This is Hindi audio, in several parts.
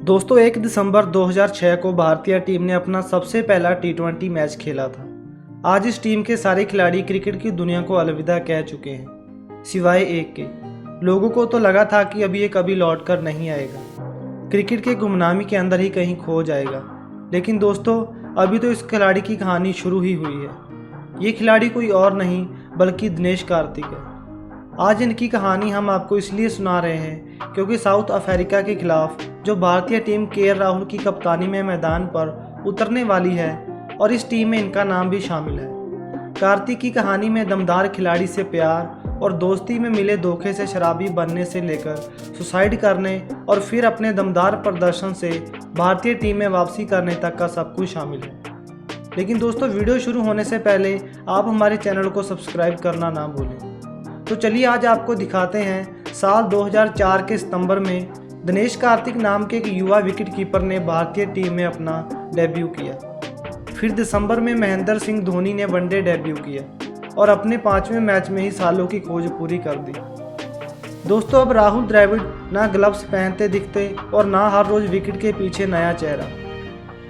दोस्तों 1 दिसंबर 2006 को भारतीय टीम ने अपना सबसे पहला T20 मैच खेला था। आज इस टीम के सारे खिलाड़ी क्रिकेट की दुनिया को अलविदा कह चुके हैं, सिवाय एक के। लोगों को तो लगा था कि अब ये कभी लौट कर नहीं आएगा, क्रिकेट के गुमनामी के अंदर ही कहीं खो जाएगा। लेकिन दोस्तों अभी तो इस खिलाड़ी की कहानी शुरू ही हुई है। ये खिलाड़ी कोई और नहीं बल्कि दिनेश कार्तिक है। आज इनकी कहानी हम आपको इसलिए सुना रहे हैं क्योंकि साउथ अफ्रीका के खिलाफ जो भारतीय टीम के राहुल की कप्तानी में मैदान पर उतरने वाली है और इस टीम में इनका नाम भी शामिल है। कार्तिक की कहानी में दमदार खिलाड़ी से प्यार और दोस्ती में मिले धोखे से शराबी बनने से लेकर सुसाइड करने और फिर अपने दमदार प्रदर्शन से भारतीय टीम में वापसी करने तक का सब कुछ शामिल है। लेकिन दोस्तों वीडियो शुरू होने से पहले आप हमारे चैनल को सब्सक्राइब करना ना भूलें। तो चलिए आज आपको दिखाते हैं साल 2004 के सितंबर में दिनेश कार्तिक नाम के एक युवा विकेटकीपर ने भारतीय टीम में अपना डेब्यू किया। फिर दिसंबर में महेंद्र सिंह धोनी ने वनडे डेब्यू किया और अपने 5वें मैच में ही सालों की खोज पूरी कर दी। दोस्तों अब राहुल द्रविड़ ना ग्लव्स पहनते दिखते और ना हर रोज विकेट के पीछे नया चेहरा।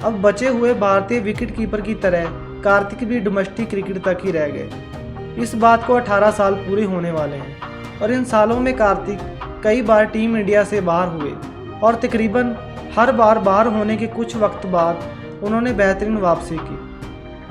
अब बचे हुए भारतीय विकेटकीपर की तरह कार्तिक भी डोमेस्टिक क्रिकेट तक ही रह गए। इस बात को 18 साल पूरे होने वाले हैं और इन सालों में कार्तिक कई बार टीम इंडिया से बाहर हुए और तकरीबन हर बार बाहर होने के कुछ वक्त बाद उन्होंने बेहतरीन वापसी की।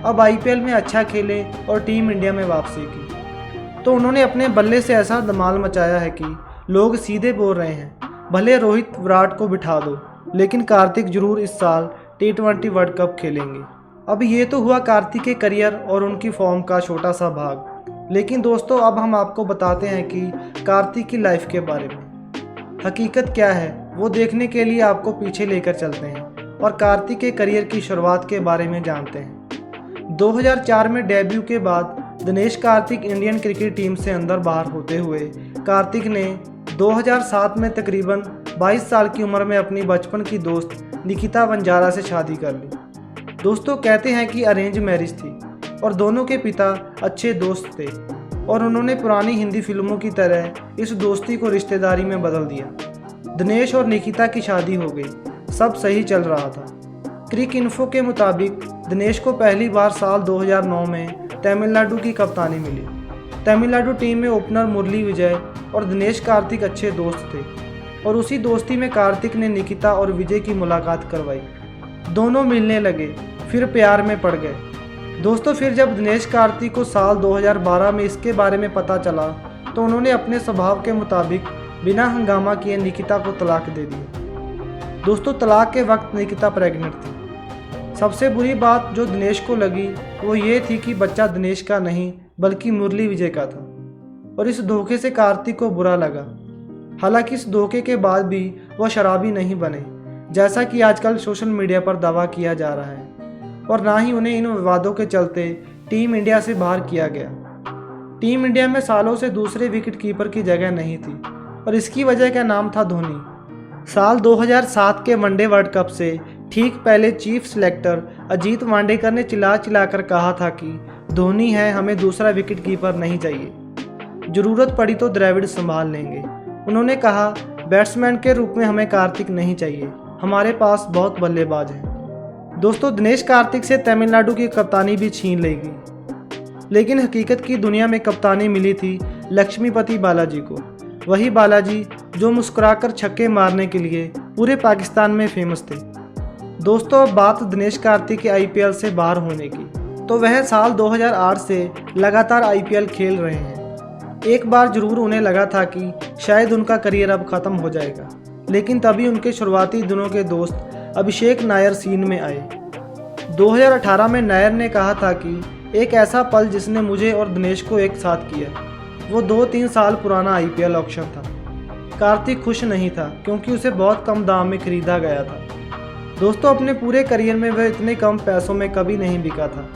अब IPL में अच्छा खेले और टीम इंडिया में वापसी की तो उन्होंने अपने बल्ले से ऐसा धमाल मचाया है कि लोग सीधे बोल रहे हैं भले रोहित विराट को बिठा दो लेकिन कार्तिक जरूर इस साल T20 वर्ल्ड कप खेलेंगे। अब ये तो हुआ कार्तिक के करियर और उनकी फॉर्म का छोटा सा भाग। लेकिन दोस्तों अब हम आपको बताते हैं कि कार्तिक की लाइफ के बारे में हकीकत क्या है वो देखने के लिए आपको पीछे लेकर चलते हैं और कार्तिक के करियर की शुरुआत के बारे में जानते हैं। 2004 में डेब्यू के बाद Dinesh Karthik Indian cricket team से अंदर बाहर होते हुए कार्तिक ने 2007 में तकरीबन 22 साल की उम्र में अपनी बचपन की दोस्त निकिता वंजारा से शादी कर ली। दोस्तों कहते हैं कि अरेंज मैरिज थी और दोनों के पिता अच्छे दोस्त थे और उन्होंने पुरानी हिंदी फिल्मों की तरह इस दोस्ती को रिश्तेदारी में बदल दिया। दिनेश और निकिता की शादी हो गई, सब सही चल रहा था। क्रिक इन्फो के मुताबिक दिनेश को पहली बार साल 2009 में तमिलनाडु की कप्तानी मिली। तमिलनाडु टीम में ओपनर मुरली विजय और दिनेश कार्तिक अच्छे दोस्त थे और उसी दोस्ती में कार्तिक ने निकिता और विजय की मुलाकात करवाई। दोनों मिलने लगे, फिर प्यार में पड़ गए। दोस्तों फिर जब दिनेश कार्तिक को साल 2012 में इसके बारे में पता चला तो उन्होंने अपने स्वभाव के मुताबिक बिना हंगामा किए निकिता को तलाक दे दिया। दोस्तों तलाक के वक्त निकिता प्रेग्नेंट थी। सबसे बुरी बात जो दिनेश को लगी वो ये थी कि बच्चा दिनेश का नहीं बल्कि मुरली विजय का था और इस धोखे से कार्तिक को बुरा लगा। हालांकि इस धोखे के बाद भी वह शराबी नहीं बने जैसा कि आजकल सोशल मीडिया पर दावा किया जा रहा है और ना ही उन्हें इन विवादों के चलते टीम इंडिया से बाहर किया गया। टीम इंडिया में सालों से दूसरे विकेटकीपर की जगह नहीं थी और इसकी वजह का नाम था धोनी। साल 2007 के वनडे वर्ल्ड कप से ठीक पहले चीफ सिलेक्टर अजीत वाडेकर ने चिल्ला चिल्लाकर कहा था कि धोनी है, हमें दूसरा विकेटकीपर नहीं चाहिए, जरूरत पड़ी तो द्रविड़ संभाल लेंगे। उन्होंने कहा बैट्समैन के रूप में हमें कार्तिक नहीं चाहिए, हमारे पास बहुत बल्लेबाज हैं। दोस्तों दिनेश कार्तिक से तमिलनाडु की कप्तानी भी छीन लेगी लेकिन हकीकत की दुनिया में कप्तानी मिली थी लक्ष्मीपति बालाजी को, वही बालाजी जो मुस्कुराकर छक्के मारने के लिए पूरे पाकिस्तान में फेमस थे। दोस्तों अब बात दिनेश कार्तिक के IPL से बाहर होने की तो वह साल 2008 से लगातार IPL खेल रहे हैं। एक बार जरूर उन्हें लगा था कि शायद उनका करियर अब ख़त्म हो जाएगा, लेकिन तभी उनके शुरुआती दिनों के दोस्त अभिषेक नायर सीन में आए। 2018 में नायर ने कहा था कि एक ऐसा पल जिसने मुझे और दिनेश को एक साथ किया, वो 2-3 साल पुराना IPL ऑक्शन था। कार्तिक खुश नहीं था क्योंकि उसे बहुत कम दाम में खरीदा गया था। दोस्तों अपने पूरे करियर में वह इतने कम पैसों में कभी नहीं बिका था।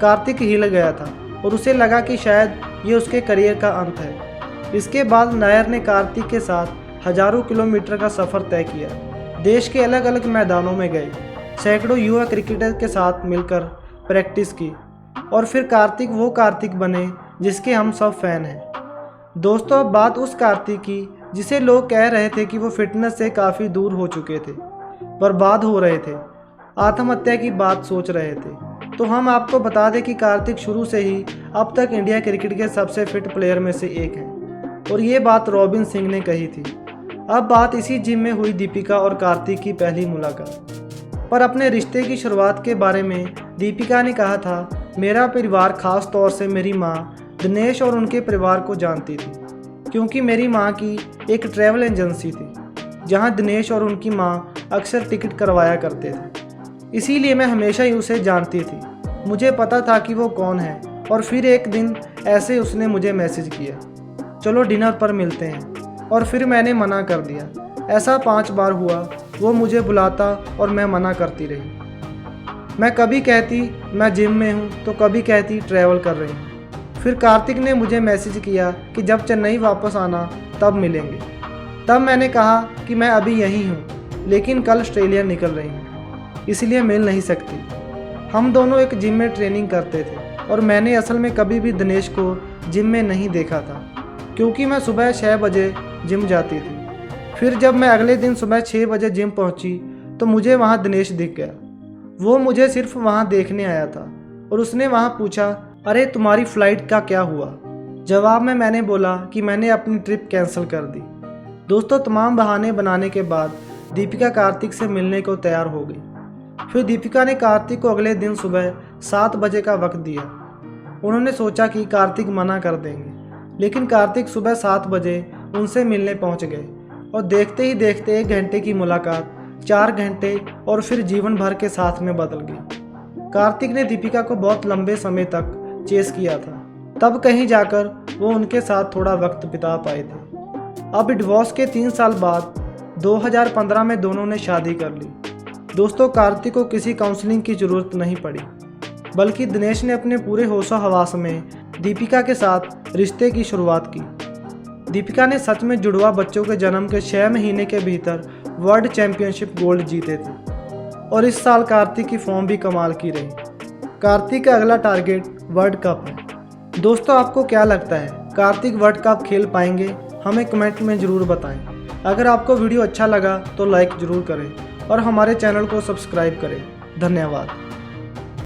कार्तिक हिल गया था और उसे लगा कि शायद ये उसके करियर का अंत है। इसके बाद नायर ने कार्तिक के साथ हजारों किलोमीटर का सफ़र तय किया, देश के अलग अलग मैदानों में गए, सैकड़ों युवा क्रिकेटर के साथ मिलकर प्रैक्टिस की और फिर कार्तिक वो कार्तिक बने जिसके हम सब फैन हैं। दोस्तों अब बात उस कार्तिक की जिसे लोग कह रहे थे कि वो फिटनेस से काफ़ी दूर हो चुके थे। बर्बाद हो रहे थे, आत्महत्या की बात सोच रहे थे। तो हम आपको बता दें कि कार्तिक शुरू से ही अब तक इंडिया क्रिकेट के सबसे फिट प्लेयर में से एक हैं और ये बात रॉबिन सिंह ने कही थी। अब बात इसी जिम में हुई दीपिका और कार्तिक की पहली मुलाकात पर। अपने रिश्ते की शुरुआत के बारे में दीपिका ने कहा था, मेरा परिवार खास तौर से मेरी माँ दिनेश और उनके परिवार को जानती थी, क्योंकि मेरी माँ की एक ट्रैवल एजेंसी थी जहाँ दिनेश और उनकी माँ अक्सर टिकट करवाया करते थे, इसीलिए मैं हमेशा ही उसे जानती थी। मुझे पता था कि वो कौन है। और फिर एक दिन ऐसे उसने मुझे मैसेज किया, चलो डिनर पर मिलते हैं, और फिर मैंने मना कर दिया। ऐसा 5 बार हुआ। वो मुझे बुलाता और मैं मना करती रही। मैं कभी कहती मैं जिम में हूँ तो कभी कहती ट्रैवल कर रही हूँ। फिर कार्तिक ने मुझे मैसेज किया कि जब चेन्नई वापस आना तब मिलेंगे। तब मैंने कहा कि मैं अभी यहीं हूँ लेकिन कल ऑस्ट्रेलिया निकल रही हूँ, इसलिए मिल नहीं सकती। हम दोनों एक जिम में ट्रेनिंग करते थे और मैंने असल में कभी भी दिनेश को जिम में नहीं देखा था, क्योंकि मैं सुबह 6 बजे जिम जाती थी। फिर जब मैं अगले दिन सुबह 6 बजे जिम पहुंची तो मुझे वहां दिनेश दिख गया। वो मुझे सिर्फ वहां देखने आया था और उसने वहां पूछा, अरे तुम्हारी फ़्लाइट का क्या हुआ? जवाब में मैंने बोला कि मैंने अपनी ट्रिप कैंसिल कर दी। दोस्तों, तमाम बहाने बनाने के बाद दीपिका कार्तिक से मिलने को तैयार हो गई। फिर दीपिका ने कार्तिक को अगले दिन सुबह 7 बजे का वक्त दिया। उन्होंने सोचा कि कार्तिक मना कर देंगे, लेकिन कार्तिक सुबह 7 बजे उनसे मिलने पहुंच गए और देखते ही देखते 1 घंटे की मुलाकात 4 घंटे और फिर जीवन भर के साथ में बदल गई। कार्तिक ने दीपिका को बहुत लंबे समय तक चेस किया था, तब कहीं जाकर वो उनके साथ थोड़ा वक्त बिता पाए थे। अब डिवोर्स के 3 साल बाद 2015 में दोनों ने शादी कर ली। दोस्तों, कार्तिक को किसी काउंसलिंग की ज़रूरत नहीं पड़ी, बल्कि दिनेश ने अपने पूरे होशो हवास में दीपिका के साथ रिश्ते की शुरुआत की। दीपिका ने सच में जुड़वा बच्चों के जन्म के 6 महीने के भीतर वर्ल्ड चैंपियनशिप गोल्ड जीते थे और इस साल कार्तिक की फॉर्म भी कमाल की रही। कार्तिक का अगला टारगेट वर्ल्ड कप है। दोस्तों, आपको क्या लगता है, कार्तिक वर्ल्ड कप खेल पाएंगे? हमें कमेंट में ज़रूर बताएं। अगर आपको वीडियो अच्छा लगा तो लाइक ज़रूर करें और हमारे चैनल को सब्सक्राइब करें। धन्यवाद।